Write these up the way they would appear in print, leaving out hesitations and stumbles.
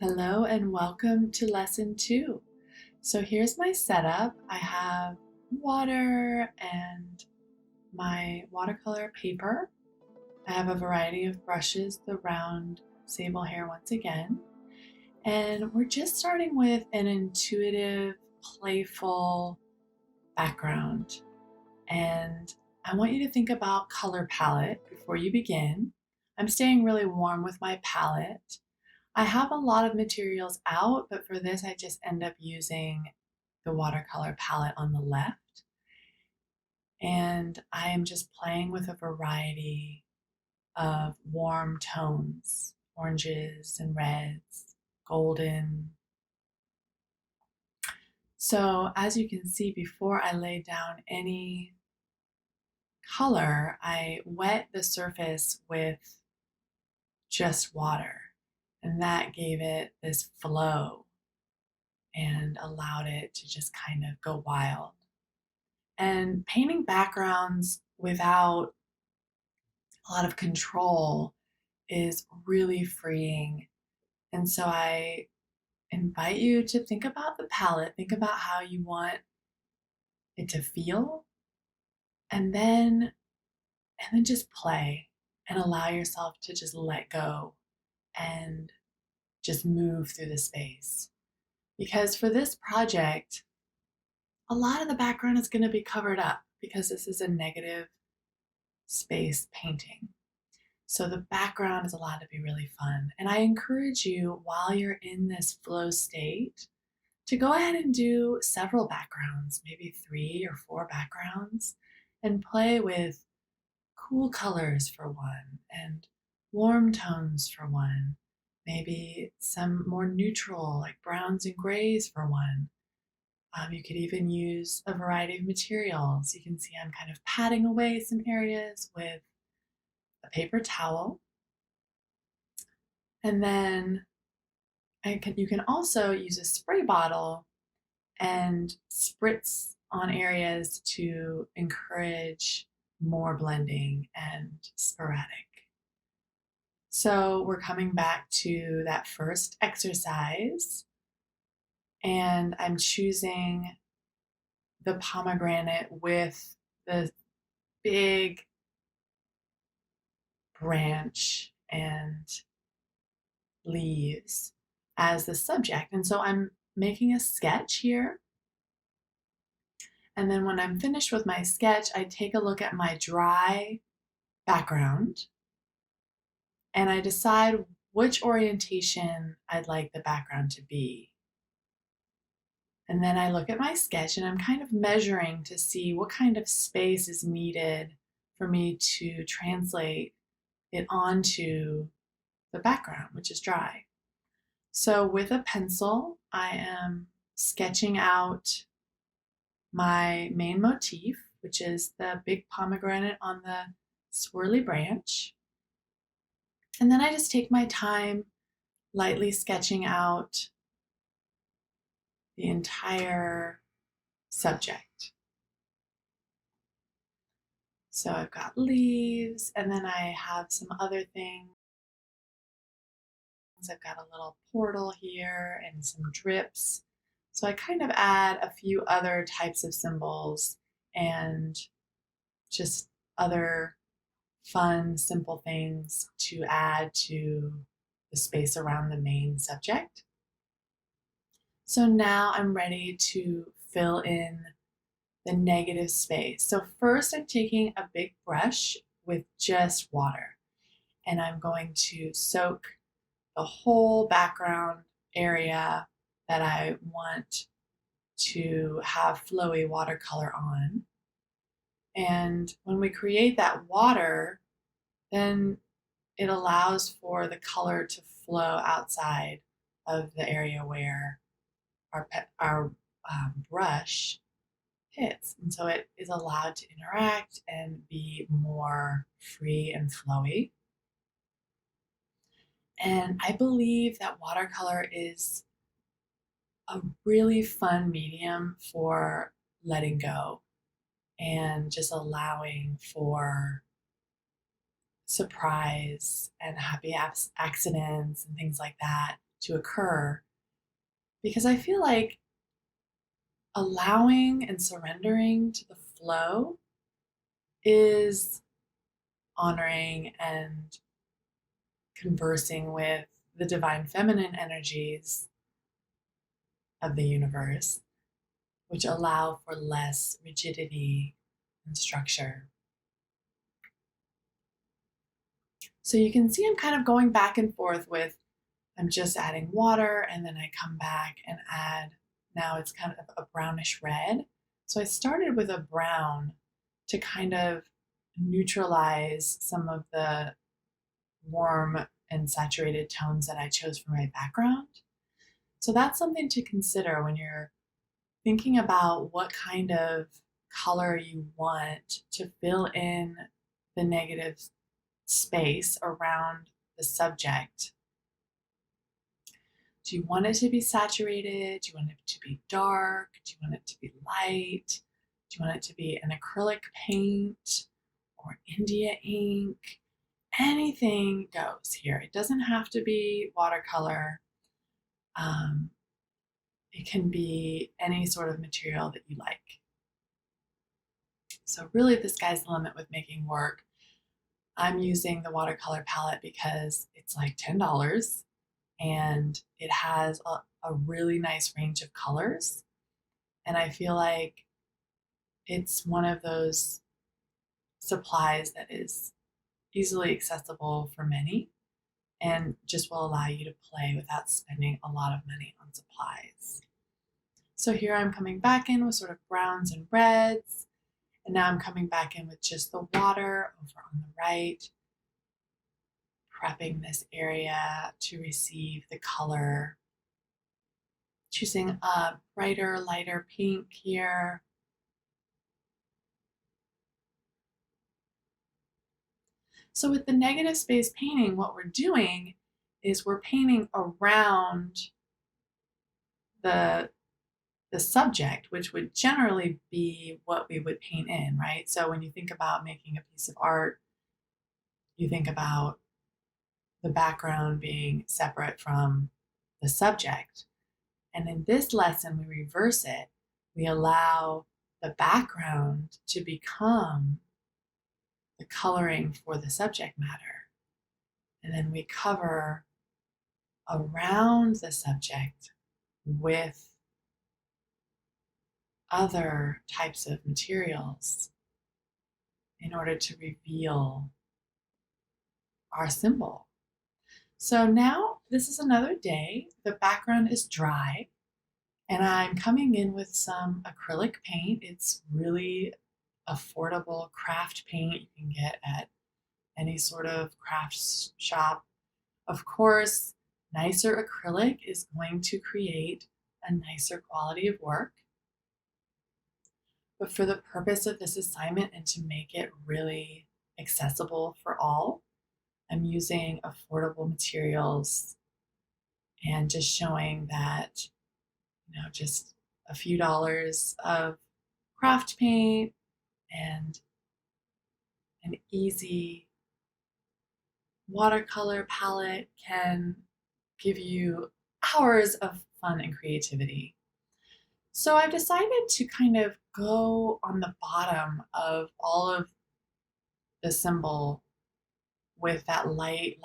Hello and welcome to lesson 2. So here's my setup. I have water and my watercolor paper. I have a variety of brushes, the round sable hair once again. And we're just starting with an intuitive, playful background. And I want you to think about color palette before you begin. I'm staying really warm with my palette. I have a lot of materials out, but for this I just end up using the watercolor palette on the left. And I am just playing with a variety of warm tones, oranges and reds, golden. So as you can see, before I lay down any color, I wet the surface with just water. And that gave it this flow and allowed it to just kind of go wild. And painting backgrounds without a lot of control is really freeing. And so I invite you to think about the palette, think about how you want it to feel, and then just play and allow yourself to just let go and just move through the space. Because for this project, a lot of the background is going to be covered up because this is a negative space painting. So the background is allowed to be really fun. And I encourage you, while you're in this flow state, to go ahead and do several backgrounds, maybe 3 or 4 backgrounds, and play with cool colors for one, and warm tones for one, maybe some more neutral, like browns and grays for one. You could even use a variety of materials. You can see I'm kind of patting away some areas with a paper towel. And then you can also use a spray bottle and spritz on areas to encourage more blending and sporadic. So we're coming back to that first exercise, and I'm choosing the pomegranate with the big branch and leaves as the subject. And so I'm making a sketch here. And then when I'm finished with my sketch, I take a look at my dry background and I decide which orientation I'd like the background to be. And then I look at my sketch and I'm kind of measuring to see what kind of space is needed for me to translate it onto the background, which is dry. So with a pencil, I am sketching out my main motif, which is the big pomegranate on the swirly branch. And then I just take my time lightly sketching out the entire subject. So I've got leaves, and then I have some other things. I've got a little portal here and some drips. So I kind of add a few other types of symbols and just other fun, simple things to add to the space around the main subject. So now I'm ready to fill in the negative space. So first I'm taking a big brush with just water, and I'm going to soak the whole background area that I want to have flowy watercolor on. And when we create that water, then it allows for the color to flow outside of the area where our brush hits. And so it is allowed to interact and be more free and flowy. And I believe that watercolor is a really fun medium for letting go and just allowing for surprise and happy accidents and things like that. to occur, because I feel like allowing and surrendering to the flow is honoring and conversing with the divine feminine energies of the universe, which allow for less rigidity and structure. So you can see I'm kind of going back and forth with, I'm just adding water and then I come back and add, now it's kind of a brownish red. So I started with a brown to kind of neutralize some of the warm and saturated tones that I chose for my background. So that's something to consider when you're thinking about what kind of color you want to fill in the negative space around the subject. Do you want it to be saturated? Do you want it to be dark? Do you want it to be light? Do you want it to be an acrylic paint or India ink? Anything goes here. It doesn't have to be watercolor. It can be any sort of material that you like. So really the sky's the limit with making work. I'm using the watercolor palette because it's like $10 and it has a really nice range of colors. And I feel like it's one of those supplies that is easily accessible for many and just will allow you to play without spending a lot of money on supplies. So here I'm coming back in with sort of browns and reds, and now I'm coming back in with just the water over on the right, prepping this area to receive the color, choosing a brighter, lighter pink here. So with the negative space painting, what we're doing is we're painting around the subject, which would generally be what we would paint in, right? So when you think about making a piece of art, you think about the background being separate from the subject. And in this lesson, we reverse it. We allow the background to become the coloring for the subject matter. And then we cover around the subject with other types of materials in order to reveal our symbol. So now this is another day. The background is dry and I'm coming in with some acrylic paint. It's really affordable craft paint you can get at any sort of craft shop. Of course, nicer acrylic is going to create a nicer quality of work. But for the purpose of this assignment and to make it really accessible for all, I'm using affordable materials and just showing that, just a few dollars of craft paint and an easy watercolor palette can give you hours of fun and creativity. So I've decided to kind of go on the bottom of all of the symbol with that light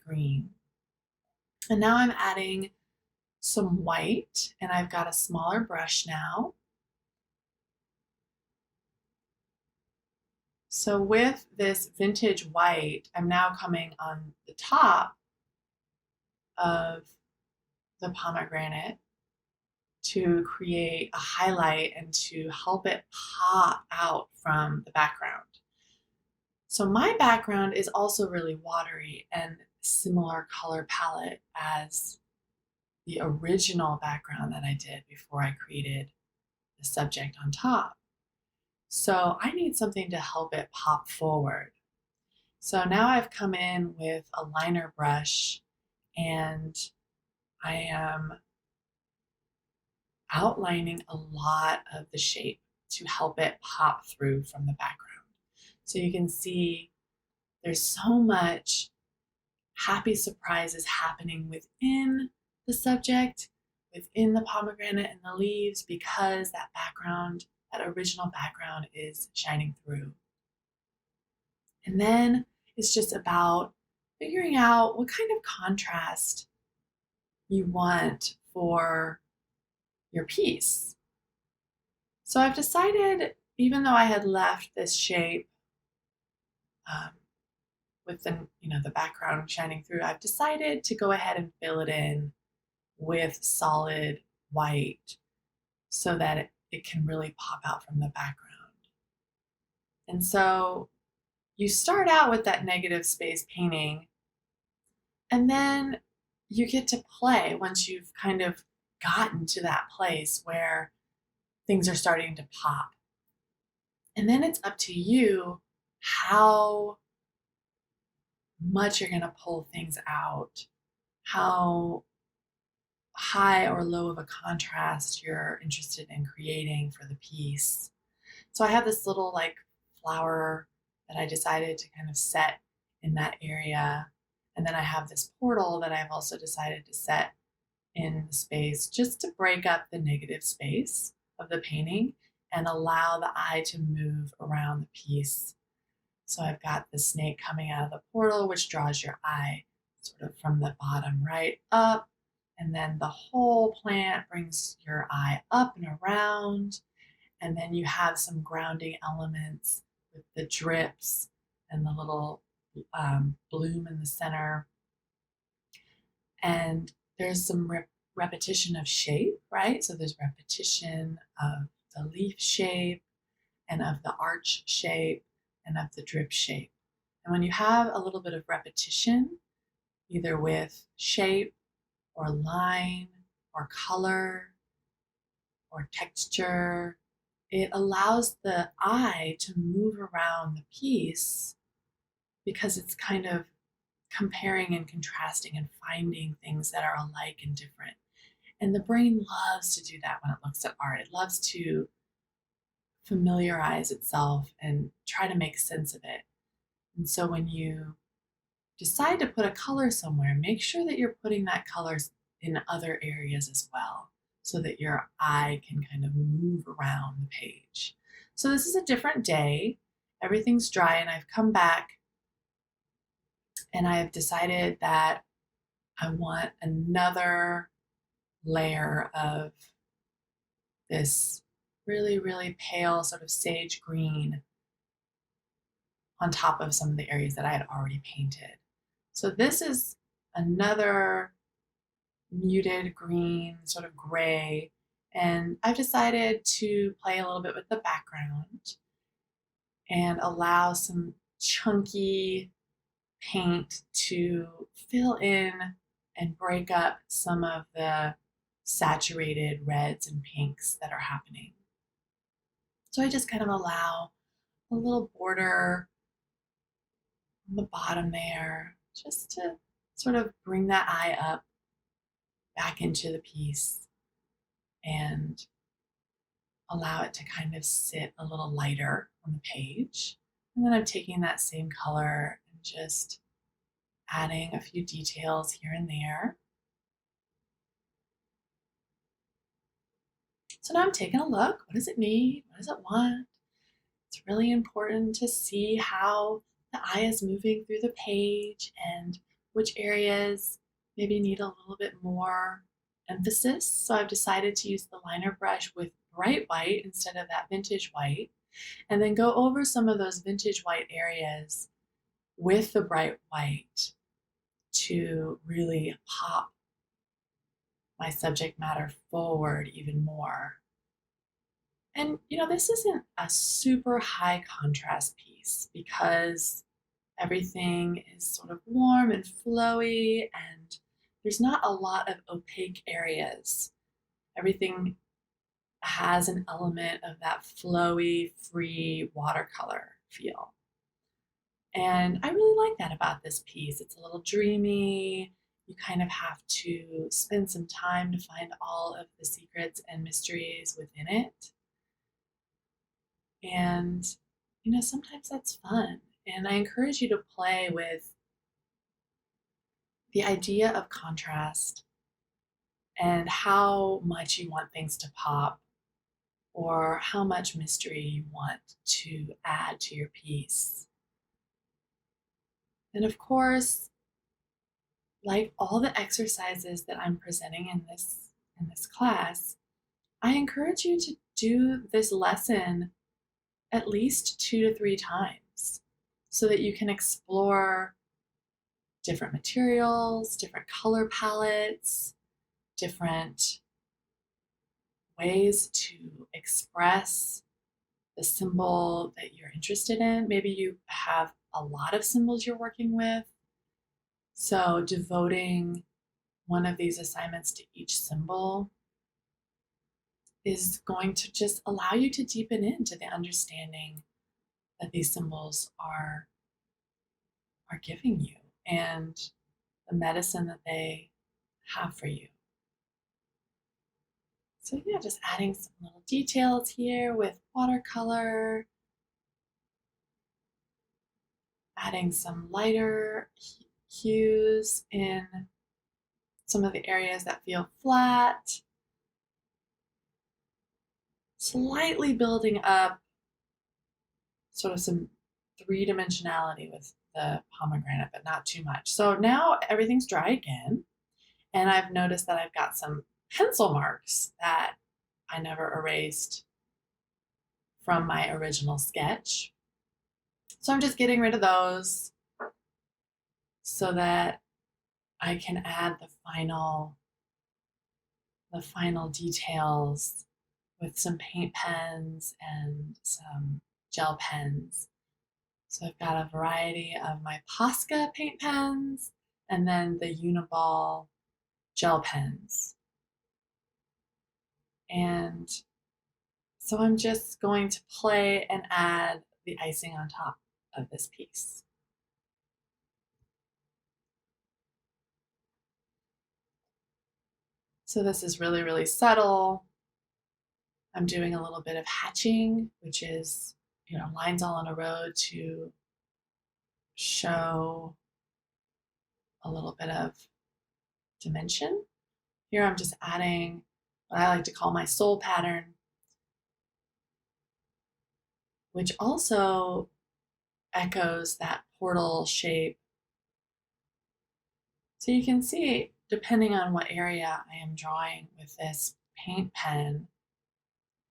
green. And now I'm adding some white, and I've got a smaller brush now. So with this vintage white, I'm now coming on the top of the pomegranate to create a highlight and to help it pop out from the background. So my background is also really watery and similar color palette as the original background that I did before I created the subject on top. So I need something to help it pop forward. So now I've come in with a liner brush and I am outlining a lot of the shape to help it pop through from the background. So you can see there's so much happy surprises happening within the subject within the pomegranate and the leaves because that background, that original background is shining through. And then it's just about figuring out what kind of contrast you want for your piece. So I've decided, even though I had left this shape um, with the background shining through, I've decided to go ahead and fill it in with solid white so that it can really pop out from the background. And so you start out with that negative space painting, and then you get to play once you've kind of gotten to that place where things are starting to pop. And then it's up to you how much you're going to pull things out, how high or low of a contrast you're interested in creating for the piece. So I have this little like flower that I decided to kind of set in that area. And then I have this portal that I've also decided to set in the space just to break up the negative space of the painting and allow the eye to move around the piece. So I've got the snake coming out of the portal, which draws your eye sort of from the bottom right up. And then the whole plant brings your eye up and around. And then you have some grounding elements with the drips and the little bloom in the center. And there's some repetition of shape, right? So there's repetition of the leaf shape and of the arch shape and of the drip shape. And when you have a little bit of repetition, either with shape or line or color or texture, it allows the eye to move around the piece because it's kind of comparing and contrasting and finding things that are alike and different. And the brain loves to do that when it looks at art. It loves to familiarize itself and try to make sense of it. And so when you decide to put a color somewhere, make sure that you're putting that color in other areas as well so that your eye can kind of move around the page. So this is a different day. Everything's dry and I've come back and I've decided that I want another layer of this really, really pale sort of sage green on top of some of the areas that I had already painted. So this is another muted green, sort of gray, and I've decided to play a little bit with the background and allow some chunky paint to fill in and break up some of the saturated reds and pinks that are happening. So I just kind of allow a little border on the bottom there just to sort of bring that eye up back into the piece and allow it to kind of sit a little lighter on the page. And then I'm taking that same color and just adding a few details here and there. So now I'm taking a look. What does it need? What does it want? It's really important to see how the eye is moving through the page and which areas maybe need a little bit more emphasis. So I've decided to use the liner brush with bright white instead of that vintage white, and then go over some of those vintage white areas with the bright white to really pop my subject matter forward even more. And this isn't a super high contrast piece because everything is sort of warm and flowy and there's not a lot of opaque areas. Everything has an element of that flowy, free watercolor feel. And I really like that about this piece. It's a little dreamy. You kind of have to spend some time to find all of the secrets and mysteries within it. And, sometimes that's fun. And I encourage you to play with the idea of contrast and how much you want things to pop or how much mystery you want to add to your piece. And of course, like all the exercises that I'm presenting in this class, I encourage you to do this lesson at least 2 to 3 times so that you can explore different materials, different color palettes, different ways to express the symbol that you're interested in. Maybe you have a lot of symbols you're working with. So devoting one of these assignments to each symbol is going to just allow you to deepen into the understanding that these symbols are giving you and the medicine that they have for you. So yeah, just adding some little details here with watercolor, adding some lighter hues in some of the areas that feel flat, slightly building up sort of some three-dimensionality with the pomegranate, but not too much. So now everything's dry again, and I've noticed that I've got some pencil marks that I never erased from my original sketch. So I'm just getting rid of those so that I can add the final details with some paint pens and some gel pens. So I've got a variety of my Posca paint pens and then the Uniball gel pens. And so I'm just going to play and add the icing on top of this piece. So this is really, really subtle. I'm doing a little bit of hatching, which is, lines all in a row to show a little bit of dimension. Here I'm just adding what I like to call my soul pattern, which also echoes that portal shape. So you can see, depending on what area I am drawing with this paint pen,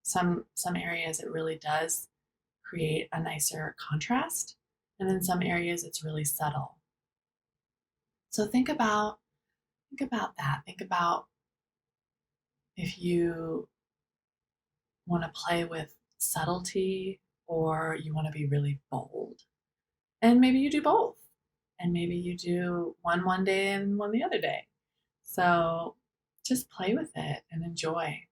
some areas it really does create a nicer contrast, and in some areas it's really subtle. So think about that. Think about if you want to play with subtlety or you want to be really bold. And maybe you do both. And maybe you do one day and one the other day. So just play with it and enjoy.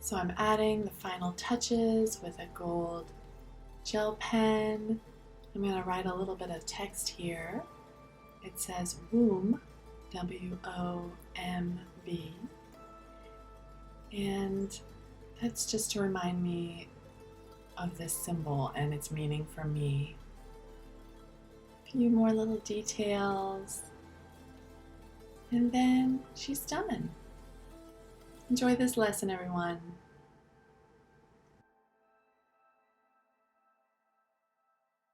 So I'm adding the final touches with a gold gel pen. I'm going to write a little bit of text here. It says womb, W-O-M-B. And that's just to remind me of this symbol and its meaning for me. A few more little details. And then she's done. Enjoy this lesson, everyone.